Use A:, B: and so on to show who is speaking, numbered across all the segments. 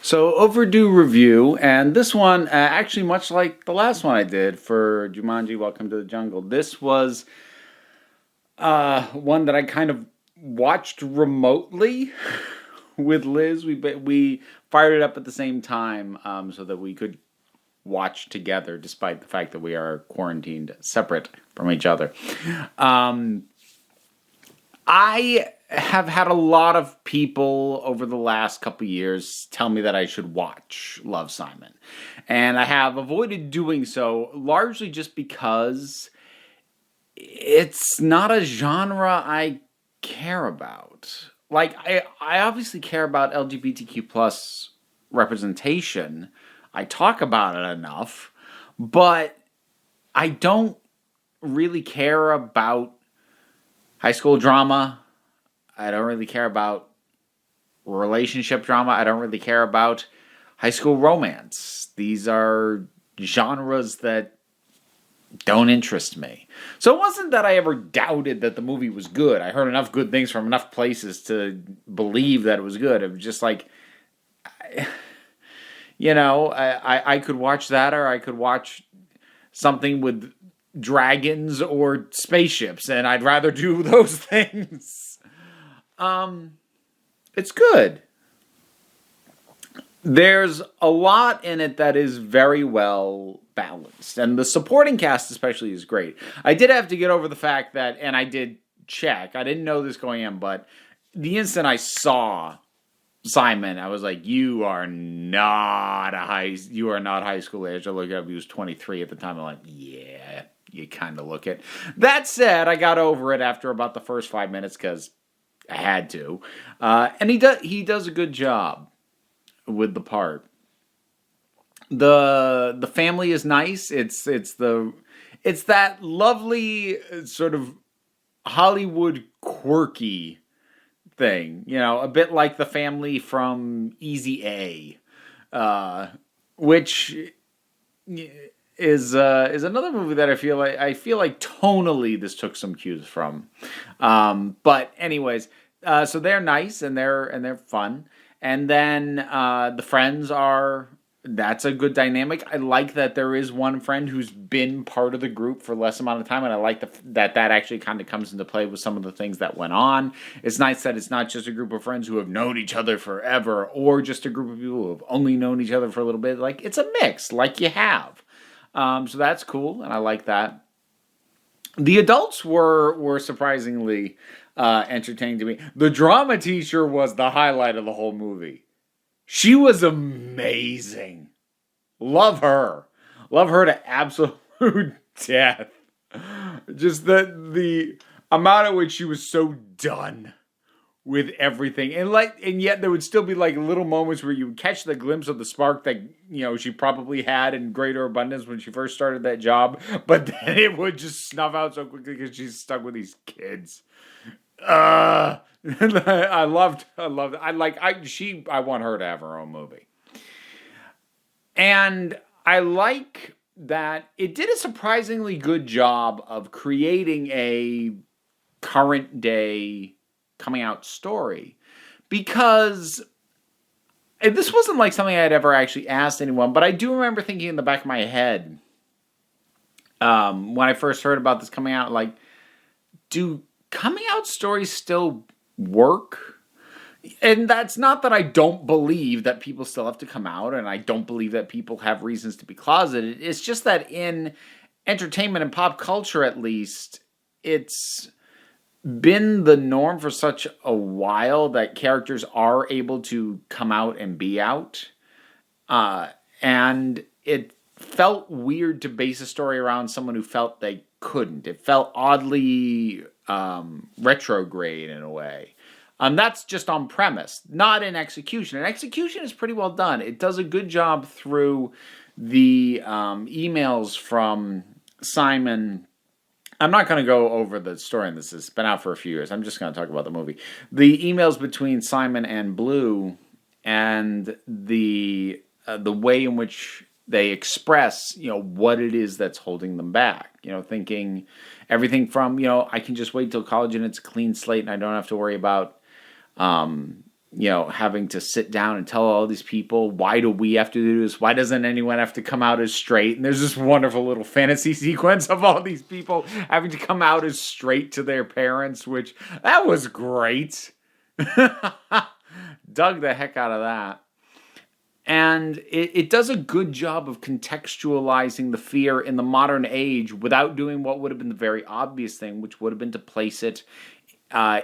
A: So, Overdue review, and this one, actually, much like the last one I did for Jumanji Welcome to the Jungle, this was one that I kind of watched remotely with Liz. We fired it up at the same time so that we could watch together, despite the fact that we are quarantined separate from each other. I have had a lot of people over the last couple years tell me that I should watch Love, Simon. And I have avoided doing so largely just because it's not a genre I care about. Like, I obviously care about LGBTQ plus representation. I talk about it enough, but I don't really care about high school drama. I don't really care about relationship drama. I don't really care about high school romance. These are genres that don't interest me. So it wasn't that I ever doubted that the movie was good. I heard enough good things from enough places to believe that it was good. It was just like, I could watch that, or I could watch something with dragons or spaceships, and I'd rather do those things. It's good. There's a lot in it that is very well balanced, and the supporting cast especially is great. I did have to get over the fact that, and I did check, I didn't know this going in, but the instant I saw Simon, I was like, you are not high school age. I looked up, he was 23 at the time. I'm like, yeah, you kind of look it. That said, I got over it after about the first 5 minutes because I had to. And he does a good job with the part. The family is nice. It's that lovely sort of Hollywood quirky thing, a bit like the family from Easy A, which is another movie that I feel like tonally this took some cues from. But anyways, so they're nice and they're fun, and then the friends that's a good dynamic. I like that there is one friend who's been part of the group for less amount of time, and I like that actually kind of comes into play with some of the things that went on. It's nice that it's not just a group of friends who have known each other forever, or just a group of people who have only known each other for a little bit. Like, it's a mix, like you have. So that's cool, and I like that. The adults were surprisingly entertaining to me. The drama teacher was the highlight of the whole movie. She was amazing. Love her. Love her to absolute death. Just the amount at which she was so done with everything. And yet there would still be like little moments where you would catch the glimpse of the spark that, she probably had in greater abundance when she first started that job. But then it would just snuff out so quickly because she's stuck with these kids. I loved it. I want her to have her own movie. And I like that it did a surprisingly good job of creating a current day coming out story, because this wasn't like something I'd ever actually asked anyone, but I do remember thinking in the back of my head, when I first heard about this coming out, like, do coming out stories still work? And that's not that I don't believe that people still have to come out, and I don't believe that people have reasons to be closeted. It's just that in entertainment and pop culture, at least, it's been the norm for such a while that characters are able to come out and be out. And it felt weird to base a story around someone who felt they couldn't. It felt oddly retrograde in a way. That's just on premise, not in execution. And execution is pretty well done. It does a good job through the emails from Simon. I'm not going to go over the story, and this has been out for a few years. I'm just going to talk about the movie. The emails between Simon and Blue, and the way in which they express, what it is that's holding them back. Thinking everything from, I can just wait till college and it's a clean slate and I don't have to worry about, having to sit down and tell all these people, why do we have to do this? Why doesn't anyone have to come out as straight? And there's this wonderful little fantasy sequence of all these people having to come out as straight to their parents, which that was great. Dug the heck out of that. And it does a good job of contextualizing the fear in the modern age without doing what would have been the very obvious thing, which would have been to place it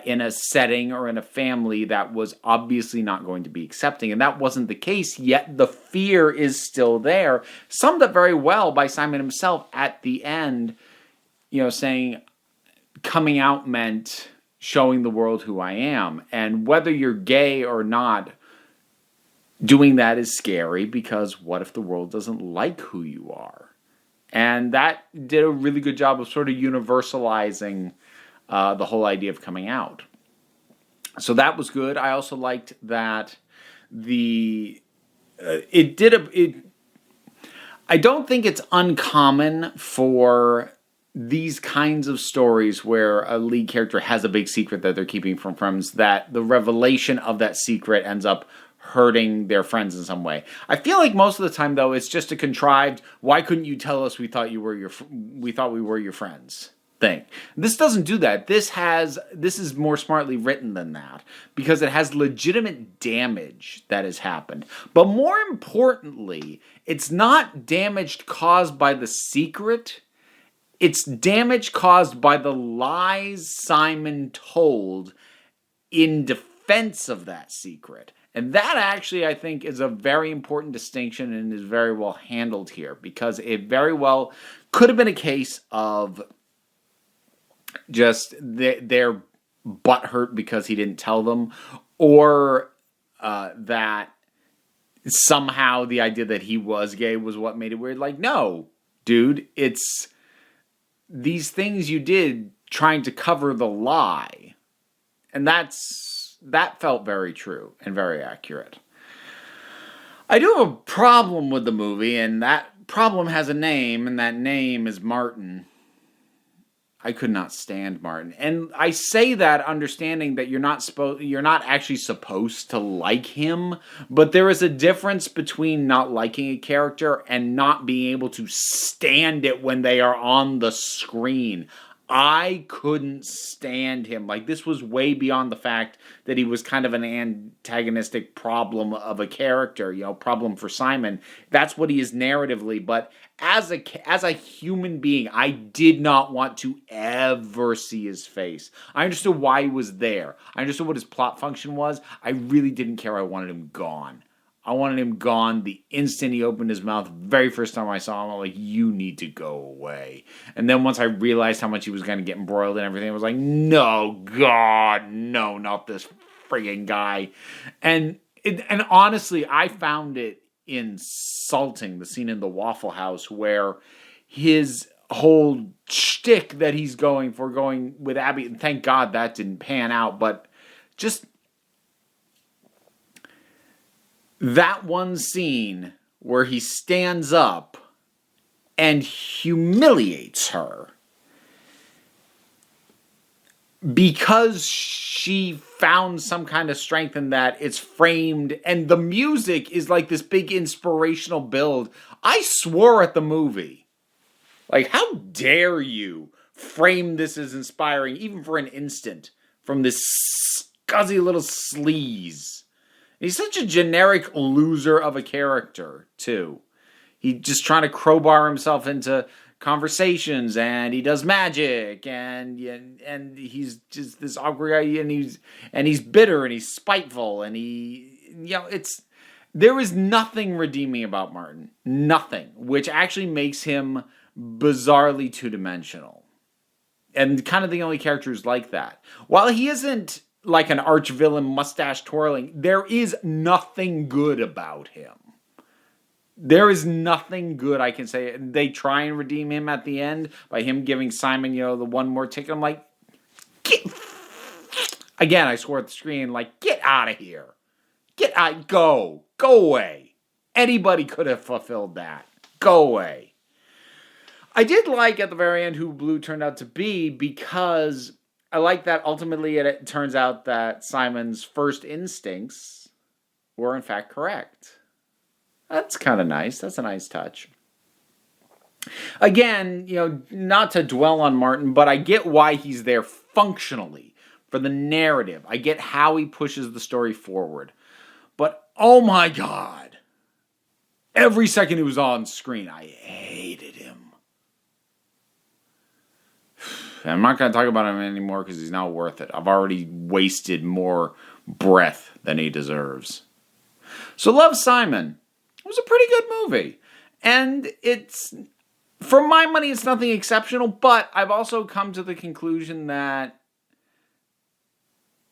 A: in a setting or in a family that was obviously not going to be accepting. And that wasn't the case, yet the fear is still there. Summed up very well by Simon himself at the end, saying coming out meant showing the world who I am. And whether you're gay or not, doing that is scary, because what if the world doesn't like who you are? And that did a really good job of sort of universalizing the whole idea of coming out. So that was good. I also liked that I don't think it's uncommon for these kinds of stories where a lead character has a big secret that they're keeping from friends, that the revelation of that secret ends up hurting their friends in some way. I feel like most of the time, though, it's just a contrived, why couldn't you tell us we thought we were your friends thing. This doesn't do that. This is more smartly written than that, because it has legitimate damage that has happened. But more importantly, it's not damage caused by the secret. It's damage caused by the lies Simon told in defense of that secret. And that actually, I think, is a very important distinction and is very well handled here, because it very well could have been a case of just their butt hurt because he didn't tell them, or that somehow the idea that he was gay was what made it weird. Like, no, dude, it's these things you did trying to cover the lie. And that felt very true and very accurate. I do have a problem with the movie, and that problem has a name, and that name is Martin. I could not stand Martin. And I say that understanding that you're not actually supposed to like him, but there is a difference between not liking a character and not being able to stand it when they are on the screen. I couldn't stand him. Like, this was way beyond the fact that he was kind of an antagonistic problem of a character, problem for Simon. That's what he is narratively, but as a human being, I did not want to ever see his face. I understood why he was there. I understood what his plot function was. I really didn't care. I wanted him gone. I wanted him gone the instant he opened his mouth. Very first time I saw him, I'm like, you need to go away. And then once I realized how much he was going to get embroiled and everything, I was like, no, God, no, not this friggin' guy. And honestly, I found it insulting, the scene in the Waffle House where his whole shtick that he's going with Abby, and thank God that didn't pan out, but just that one scene where he stands up and humiliates her because she found some kind of strength in that. It's framed, and the music is like this big inspirational build. I swore at the movie. Like, how dare you frame this as inspiring, even for an instant, from this scuzzy little sleaze. He's such a generic loser of a character, too. He's just trying to crowbar himself into conversations, and he does magic, and he's just this awkward guy, and he's bitter, and he's spiteful, and there is nothing redeeming about Martin. Nothing. Which actually makes him bizarrely two-dimensional. And kind of the only character who's like that. While he isn't like an arch-villain mustache twirling, there is nothing good about him. There is nothing good I can say. They try and redeem him at the end by him giving Simon, the one more ticket. I'm like, again, I swore at the screen, like, get out of here. Get out, go away. Anybody could have fulfilled that. Go away. I did like at the very end who Blue turned out to be, because I like that ultimately it turns out that Simon's first instincts were in fact correct. That's kind of nice. That's a nice touch. Again, not to dwell on Martin, but I get why he's there functionally for the narrative. I get how he pushes the story forward. But oh my God, every second he was on screen, I hated him. I'm not going to talk about him anymore because he's not worth it. I've already wasted more breath than he deserves. So Love, Simon. It was a pretty good movie. And it's, for my money, it's nothing exceptional, but I've also come to the conclusion that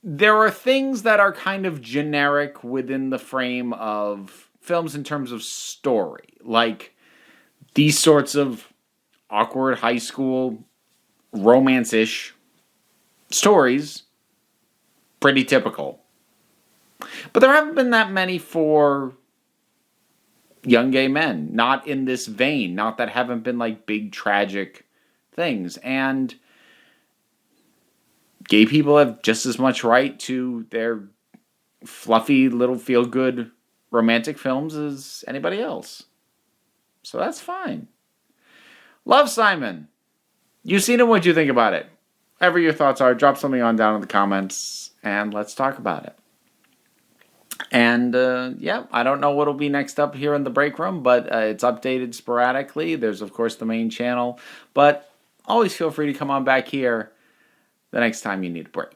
A: there are things that are kind of generic within the frame of films in terms of story. Like these sorts of awkward high school romance-ish stories. Pretty typical. But there haven't been that many for young gay men. Not in this vein. Not that haven't been like big tragic things. And gay people have just as much right to their fluffy little feel-good romantic films as anybody else. So that's fine. Love, Simon. You've seen it. What'd you think about it? Whatever your thoughts are, drop something on down in the comments and let's talk about it. And I don't know what'll be next up here in the break room, but it's updated sporadically. There's, of course, the main channel, but always feel free to come on back here the next time you need a break.